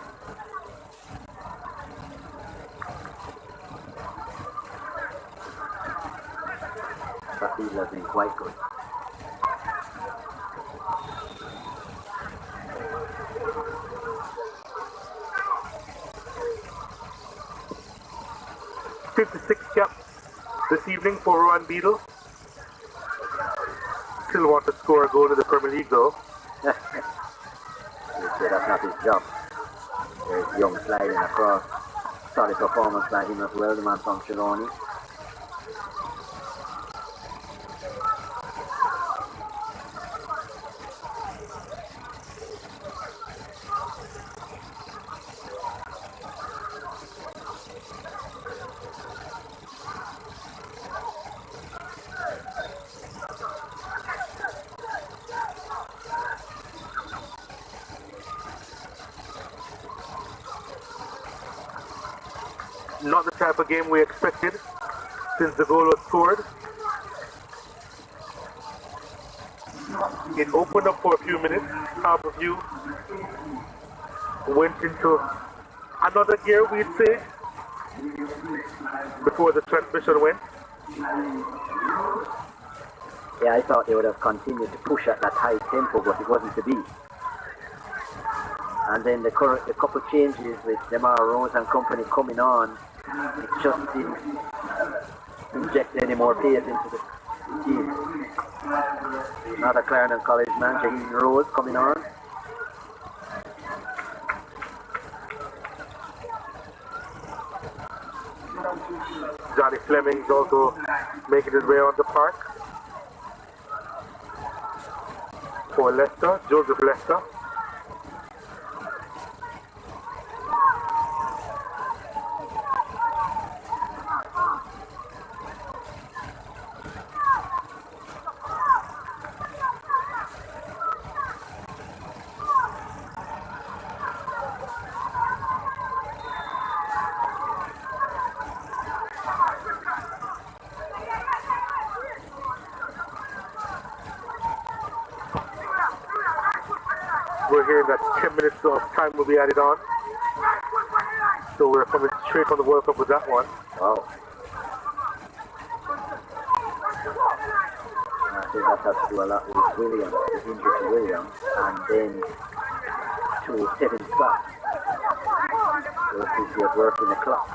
But Beadle has been quite good. '56 caps this evening for Rowan Beadle. Still want to score a goal in the Premier League though. That's not his job. There's Young sliding across. Solid performance by him as well, the man from Trelawney. Not the type of game we expected since the goal was scored. It opened up for a few minutes, half of you went into another gear, we'd say, before the transmission went. Yeah, I thought they would have continued to push at that high tempo, but it wasn't to be. And then the couple changes with Demar Rose and company coming on, it just didn't inject any more pace into the team. Another Clarendon College man, Jaheen Rose, coming on. Johnny Fleming's also making his way on the park for Leicester, Joseph Leicester. We're hearing that 10 minutes of time will be added on. So we're coming straight from the World Cup with that one. Wow. I think that has to do a lot with Williams, the injury to Williams, and then to Kevin Scott. So he's just working the clock.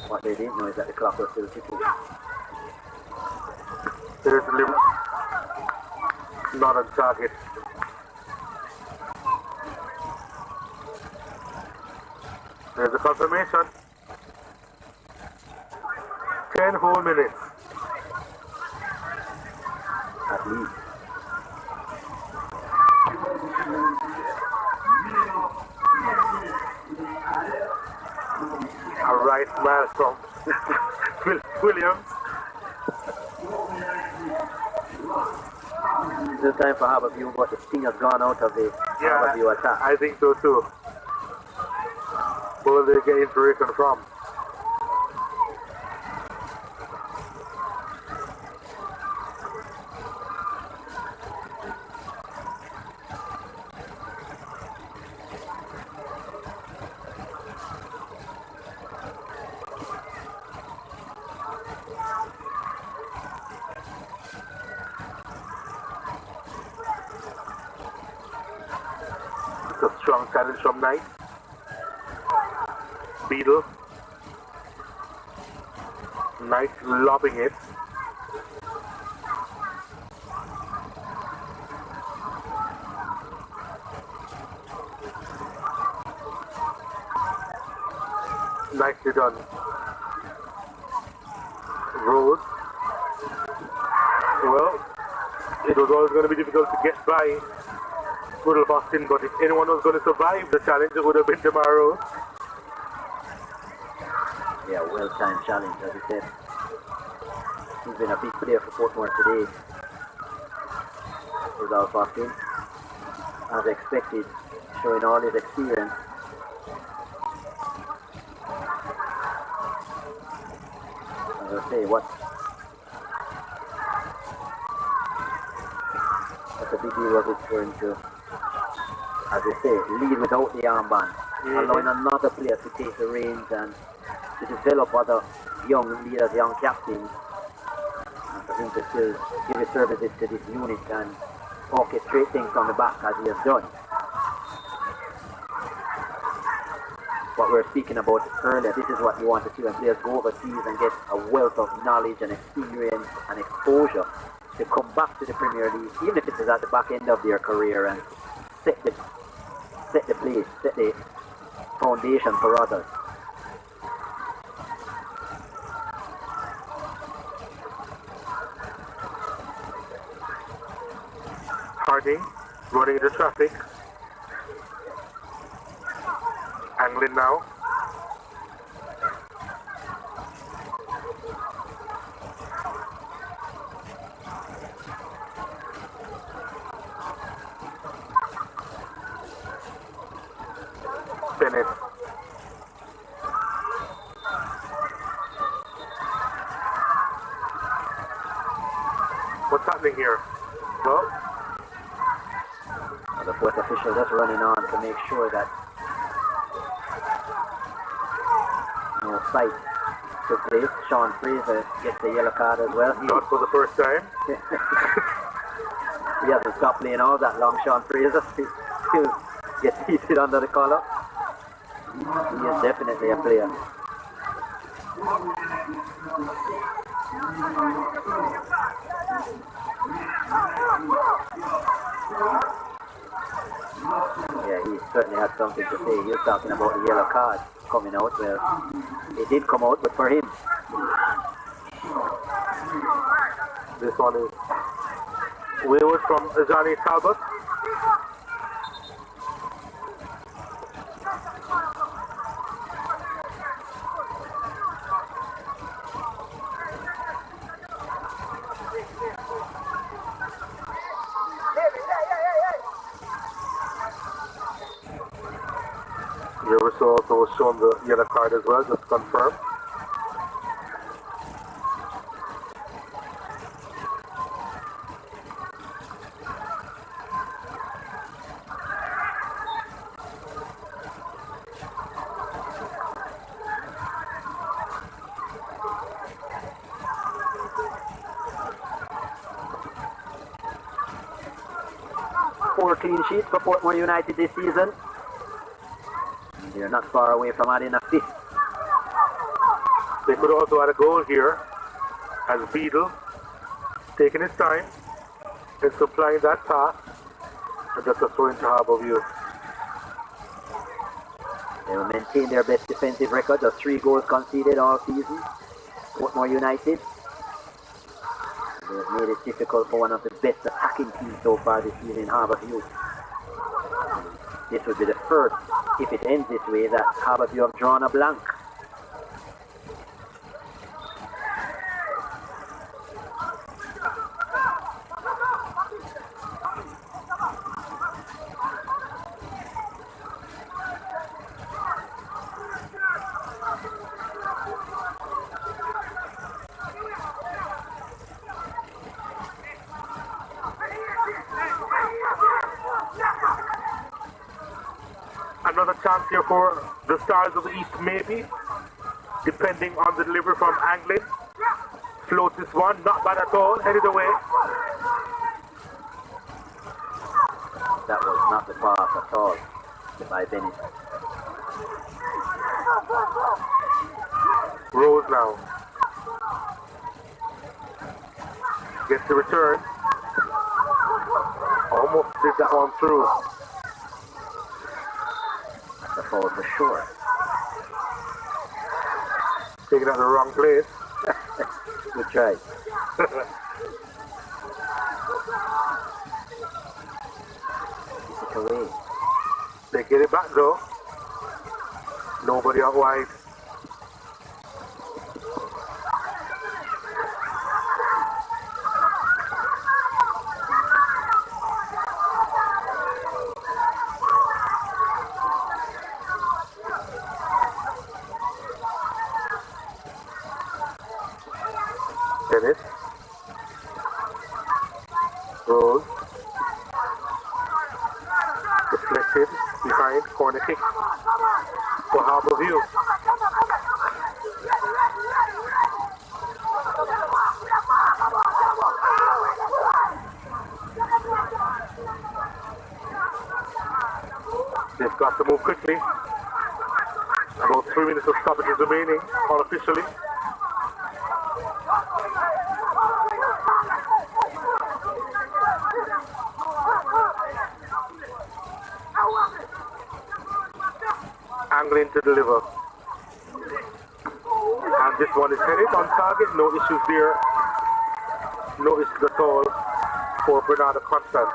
What they didn't know is that the clock was still ticking. There's the limit. Not on target. There's the confirmation. 10 whole minutes. At least. A right smile from Williams. It's time for Herbour View, but the sting has gone out of the Herbour View attack. I think so too. Where will they get inspiration from? It's a strong challenge from Knight. Beadle. Nice lobbing it. Nicely done. Rose. Well, it was always going to be difficult to get by Little Boston, but if anyone was going to survive the challenge, it would have been tomorrow. Yeah, well-timed challenge, as you said. He's been a big player for Portmore today. Without Boston, as expected, showing all his experience. As I say, what a big deal was it for him to, as I say, lead without the armband, allowing another player to take the reins and to develop other young leaders, young captains, and for him to still give his services to this unit and orchestrate things from the back as he has done. What we were speaking about earlier, this is what you want to see when players go overseas and get a wealth of knowledge and experience and exposure to come back to the Premier League, even if it is at the back end of their career, and set the place, set the foundation for others. Harding running into traffic. Angling now. Bennett. What's happening here? Well, the fourth official just running on to make sure that no fight took place. Sean Fraser gets the yellow card as well. Not for the first time. He hasn't stopped playing all that long, Sean Fraser. He still gets heated under the collar. He is definitely a player. Yeah, he certainly had something to say. He was talking about the yellow card coming out. Well, it did come out, but for him. This one is wayward from Johnny Talbot. Riverso also was shown the yellow card as well, just confirmed. Four clean sheets for Portmore United this season. They're not far away from adding a fifth. They could also add a goal here as Beadle taking his time and supplying that pass, and just a throw into Harbour view. They will maintain their best defensive record of 3 goals conceded all season. Portmore United. They have made it difficult for one of the best attacking teams so far this season in Harbour View. This would be the first, if it ends this way, that Harbour View have drawn a blank. Another chance here for the Stars of the East, maybe, depending on the delivery from Anglin. Floats this one, not bad at all, headed away. That was not the pass at all by Bennett. Rose now. Gets the return. Almost did that one through. The foul for sure. Taking out the wrong place. Good try. Away. They get it back though. Nobody out wide. Dennis. Rose. Deflected behind, corner kick for Herbour View. They've got to move quickly. About 3 minutes of stoppages remaining, unofficially. Angling to deliver. And this one is headed on target, no issues there. No issues at all for Bernardo Constant.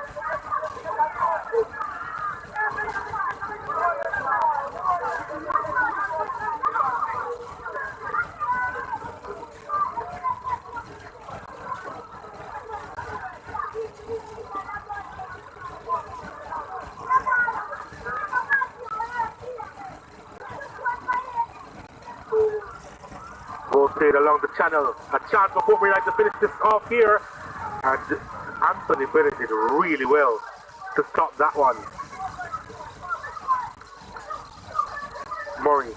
Played along the channel. A chance for Portmore United to finish this off here. And Anthony Bennett did really well to stop that one. Murray.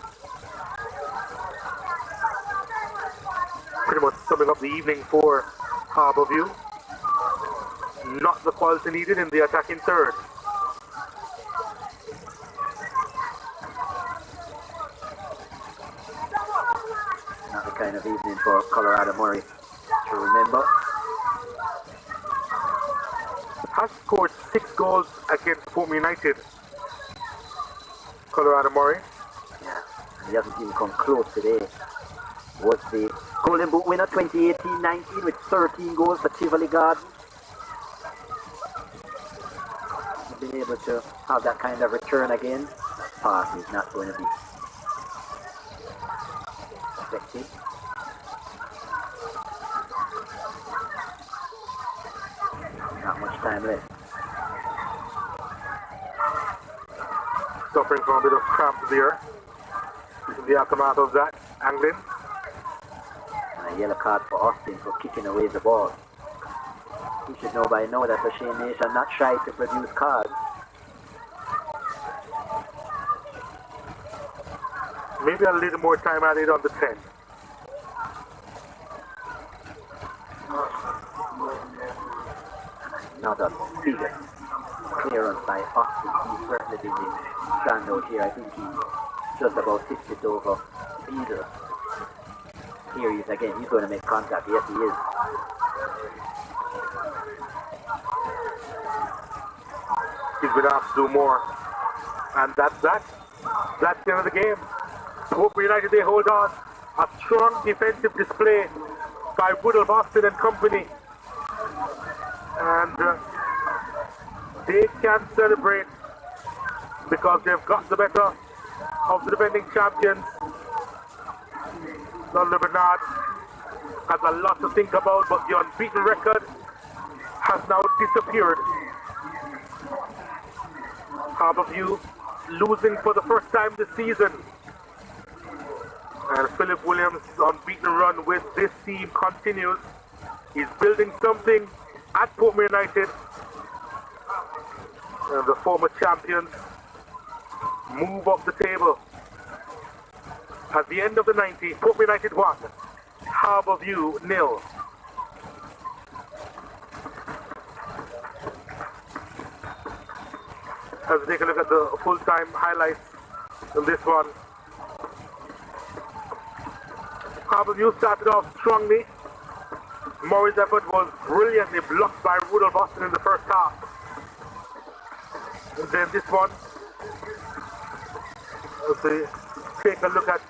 Pretty much summing up the evening for Herbour View. Not the quality needed in the attacking third. Kind of evening for Colorado Murray to remember. Has scored 6 goals against Portmore United. Colorado Murray. Yeah, and he hasn't even come close today. Was the Golden Boot winner 2018-19 with 13 goals for Tivoli Garden. He's been able to have that kind of return again. Pass is not going to be effective. Not much time left. Suffering from a bit of cramp there. This is the aftermath of that. Angling. And a yellow card for Austin for kicking away the ball. He should know by now that the Shane Nation not shy to produce cards. Maybe a little more time added on the 10. Not a bigger clearance by Austin. He certainly didn't stand out here. I think he just about tipped it over Beadle. Here he is again. He's going to make contact. Yes, he is. He's been asked to do more. And that's that. That's the end of the game. Portmore United, they hold on. A strong defensive display by Woodall, Boston and company. And they can celebrate because they've got the better of the defending champions. London Bernard has a lot to think about, but the unbeaten record has now disappeared. Herbour View losing for the first time this season. And Philip Williams' unbeaten run with this team continues. He's building something at Portmore United. And the former champions move up the table. At the end of the 90s, Portmore United 1, Herbour View 0. As we take a look at the full-time highlights in this one. Herbour View started off strongly. Murray's effort was brilliantly blocked by Rudolph Austin in the first half. And then this one, as we take a look at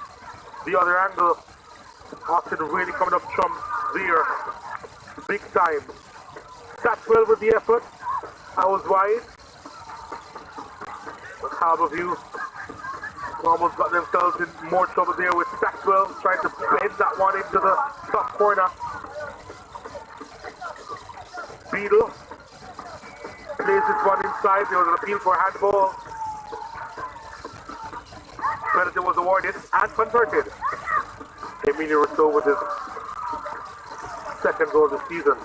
the other angle, Austin really coming up trumps there, big time. Satchwell with the effort, I was wide. But Harbourview almost got themselves in more trouble there with Satchwell trying to bend that one into the top corner. Beadle plays this one inside. There was an appeal for a handball. Penalty was awarded and converted. Emilio Rousseau with his second goal of the season.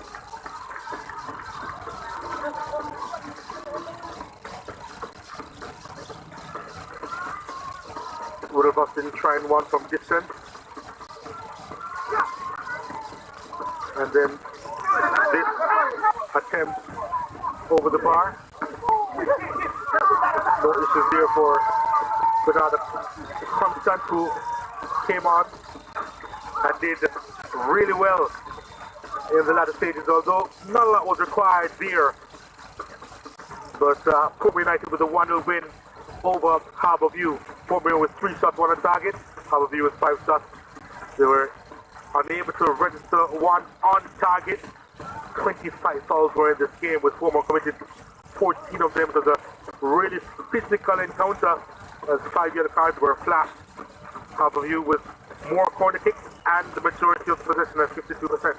Rudolph Austin trying one from distance. And then this attempt over the bar. No issues there for Bernardo Constant, who came on and did really well in the latter stages, although not a lot was required there. But Portmore United with a 1-0 win over Harbourview. Portmore with 3 shots, 1 on target. Harbourview with 5 shots. They were unable to register 1 on target. 25 fouls were in this game, with Portmore committed 14 of them. It was a really physical encounter as 5 yellow cards were flashed. Harbourview with more corner kicks and the majority of possession at 52%.